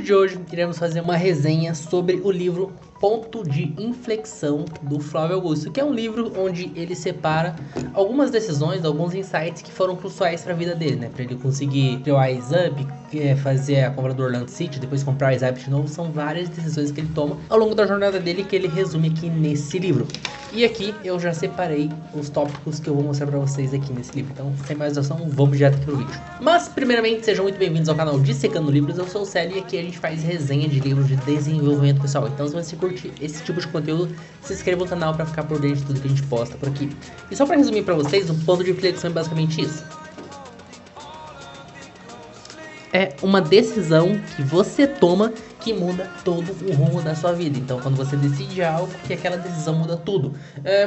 vídeo de hoje iremos fazer uma resenha sobre o livro Ponto de Inflexão do Flávio Augusto, que é um livro onde ele separa algumas decisões, alguns insights que foram cruciais para a vida dele, né? Para ele conseguir criar o Rise Up, fazer a compra do Orlando City, depois comprar o Rise Up de novo. São várias decisões que ele toma ao longo da jornada dele que ele resume aqui nesse livro. E aqui eu já separei os tópicos que eu vou mostrar pra vocês aqui nesse livro. Então, sem mais dilação, vamos direto aqui pro vídeo. Mas, primeiramente, sejam muito bem-vindos ao canal Dissecando Livros. Eu sou o Célio e aqui a gente faz resenha de livros de desenvolvimento pessoal. Então, se você curte esse tipo de conteúdo, se inscreva no canal pra ficar por dentro de tudo que a gente posta por aqui. E só pra resumir pra vocês, o ponto de inflexão é basicamente isso. É uma decisão que você toma que muda todo o rumo da sua vida. Então, quando você decide algo, que aquela decisão muda tudo.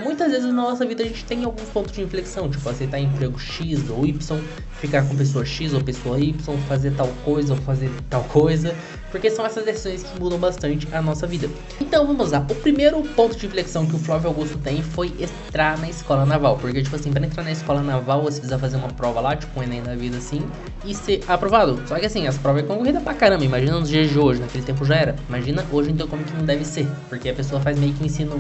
Muitas vezes na nossa vida a gente tem alguns pontos de inflexão, tipo aceitar emprego X ou Y, ficar com pessoa X ou pessoa Y, fazer tal coisa ou fazer tal coisa, porque são essas decisões que mudam bastante a nossa vida. Então, vamos lá. O primeiro ponto de inflexão que o Flávio Augusto tem foi entrar na escola naval, porque, tipo assim, para entrar na escola naval, você precisa fazer uma prova lá, tipo um Enem da vida assim, e ser aprovado. Só que assim, as provas é concorrida pra caramba, imagina nos dias de hoje, naquele tempo já era. Imagina hoje então como que não deve ser, porque a pessoa faz meio que ensino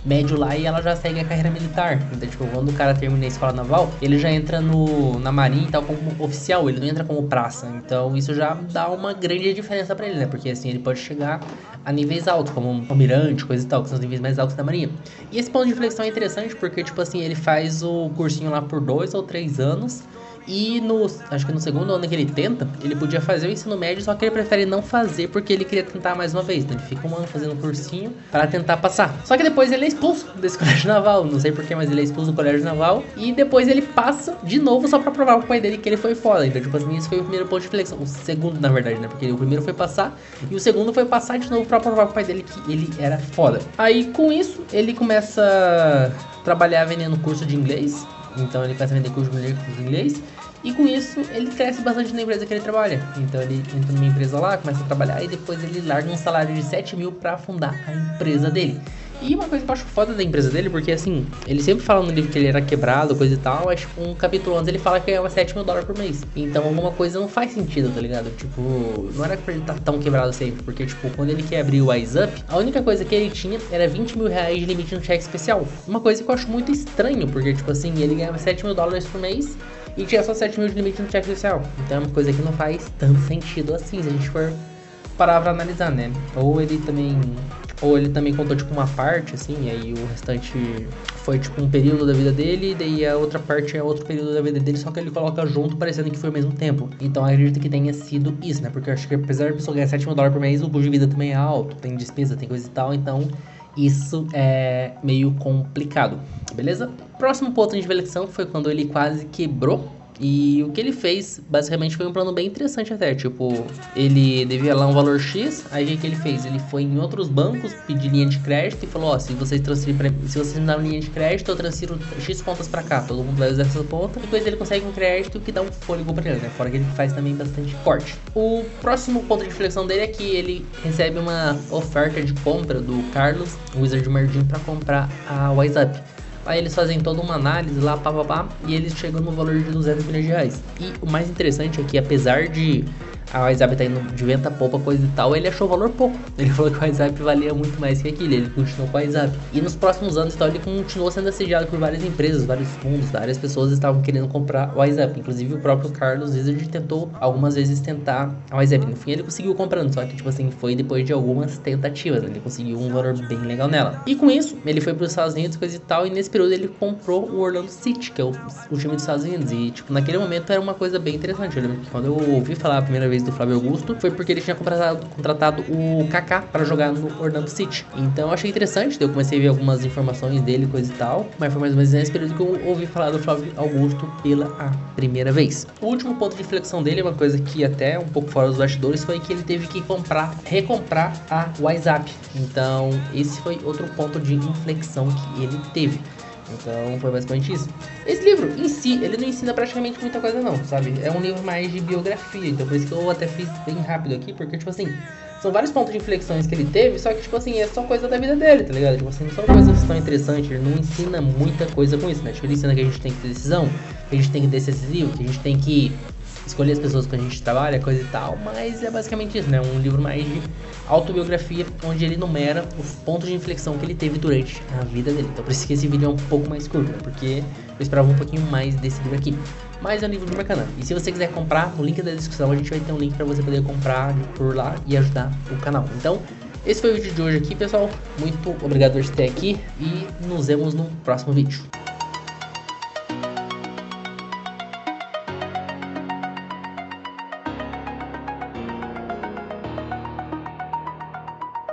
médio lá e ela já segue a carreira militar. Então, tipo, quando o cara termina a escola naval, ele já entra na marinha e tal como oficial, ele não entra como praça. Então isso já dá uma grande diferença pra ele, né? Porque assim, ele pode chegar a níveis altos, como um almirante, coisa e tal, que são os níveis mais altos da marinha. E esse ponto de inflexão é interessante porque, tipo assim, ele faz o cursinho lá por 2 ou 3 anos. E acho que no segundo ano que ele tenta, ele podia fazer o ensino médio, só que ele prefere não fazer porque ele queria tentar mais uma vez. Então ele fica um ano fazendo cursinho para tentar passar. Só que depois ele é expulso desse colégio naval, não sei porquê, mas ele é expulso do colégio naval. E depois ele passa de novo só pra provar pro pai dele que ele foi foda. Então, tipo assim, esse foi o primeiro ponto de inflexão. O segundo, na verdade, né? Porque o primeiro foi passar e o segundo foi passar de novo pra provar pro pai dele que ele era foda. Aí com isso, ele começa a trabalhar vendendo curso de inglês. Então ele começa a vender curso de inglês. E com isso, ele cresce bastante na empresa que ele trabalha. Então ele entra numa empresa lá, começa a trabalhar e depois ele larga um salário de 7 mil pra fundar a empresa dele. E uma coisa que eu acho foda da empresa dele, porque assim, ele sempre fala no livro que ele era quebrado, coisa e tal, acho que um capítulo antes ele fala que ganhava 7 mil dólares por mês. Então alguma coisa não faz sentido, tá ligado? Tipo, não era pra ele estar tão quebrado sempre, porque tipo, quando ele quer abrir o Rise Up, a única coisa que ele tinha era 20 mil reais de limite no cheque especial. Uma coisa que eu acho muito estranho, porque tipo assim, ele ganhava 7 mil dólares por mês e tinha só 7 mil de limite no cheque especial. Então é uma coisa que não faz tanto sentido assim, se a gente for parar pra analisar, né? Ou ele também contou, tipo, uma parte, assim, e aí o restante foi, tipo, um período da vida dele, e daí a outra parte é outro período da vida dele, só que ele coloca junto, parecendo que foi ao mesmo tempo. Então, eu acredito que tenha sido isso, né? Porque eu acho que apesar da pessoa ganhar 7 mil dólares por mês, o custo de vida também é alto, tem despesa, tem coisa e tal, então isso é meio complicado, beleza? Próximo ponto de inflexão foi quando ele quase quebrou. E o que ele fez, basicamente, foi um plano bem interessante até, tipo, ele devia lá um valor X, aí o que ele fez? Ele foi em outros bancos, pedir linha de crédito e falou, ó, se vocês me dão linha de crédito, eu transfiro X contas pra cá, todo mundo vai usar essa conta, depois ele consegue um crédito que dá um fôlego pra ele, né, fora que ele faz também bastante corte. O próximo ponto de inflexão dele é que ele recebe uma oferta de compra do Carlos, o Wizard Margin, pra comprar a Rise Up. Aí eles fazem toda uma análise lá, e eles chegam no valor de 200 milhões de reais. E o mais interessante é que, apesar de a WhatsApp tá indo de venta pouca, coisa e tal, ele achou o valor pouco. Ele falou que o WhatsApp valia muito mais que aquilo, ele continuou com o WhatsApp. E nos próximos anos, então, ele continuou sendo assediado por várias empresas, vários fundos, várias pessoas estavam querendo comprar o WhatsApp. Inclusive o próprio Carlos Wizard tentou algumas vezes tentar a WhatsApp. No fim ele conseguiu comprando, só que tipo assim, foi depois de algumas tentativas, ele conseguiu um valor bem legal nela. E com isso, ele foi para os Estados Unidos, coisa e tal, e nesse período ele comprou o Orlando City, que é o time dos Estados Unidos. E tipo, naquele momento era uma coisa bem interessante. Eu lembro que quando eu ouvi falar a primeira vez do Flávio Augusto, foi porque ele tinha contratado o Kaká para jogar no Orlando City. Então eu achei interessante, eu comecei a ver algumas informações dele, coisa e tal, mas foi mais ou menos nesse período que eu ouvi falar do Flávio Augusto pela primeira vez. O último ponto de inflexão dele, uma coisa que até um pouco fora dos bastidores, foi que ele teve que recomprar a WhatsApp. Então esse foi outro ponto de inflexão que ele teve. Então foi basicamente isso. Esse livro em si, ele não ensina praticamente muita coisa não, sabe? É um livro mais de biografia, então por isso que eu até fiz bem rápido aqui, porque tipo assim, são vários pontos de inflexões que ele teve, só que tipo assim, é só coisa da vida dele, tá ligado? Tipo assim, não são coisas tão interessantes, ele não ensina muita coisa com isso, né? Tipo, ele ensina que a gente tem que ter decisão, que a gente tem que ter decisivo, que a gente tem que escolher as pessoas com a gente trabalha, coisa e tal, mas é basicamente isso, né? Um livro mais de autobiografia, onde ele enumera os pontos de inflexão que ele teve durante a vida dele. Então por isso que esse vídeo é um pouco mais curto, né? Porque eu esperava um pouquinho mais desse livro aqui. Mas é um livro bem bacana. E se você quiser comprar, no link da descrição a gente vai ter um link para você poder comprar por lá e ajudar o canal. Então, esse foi o vídeo de hoje aqui, pessoal. Muito obrigado por estar aqui e nos vemos no próximo vídeo.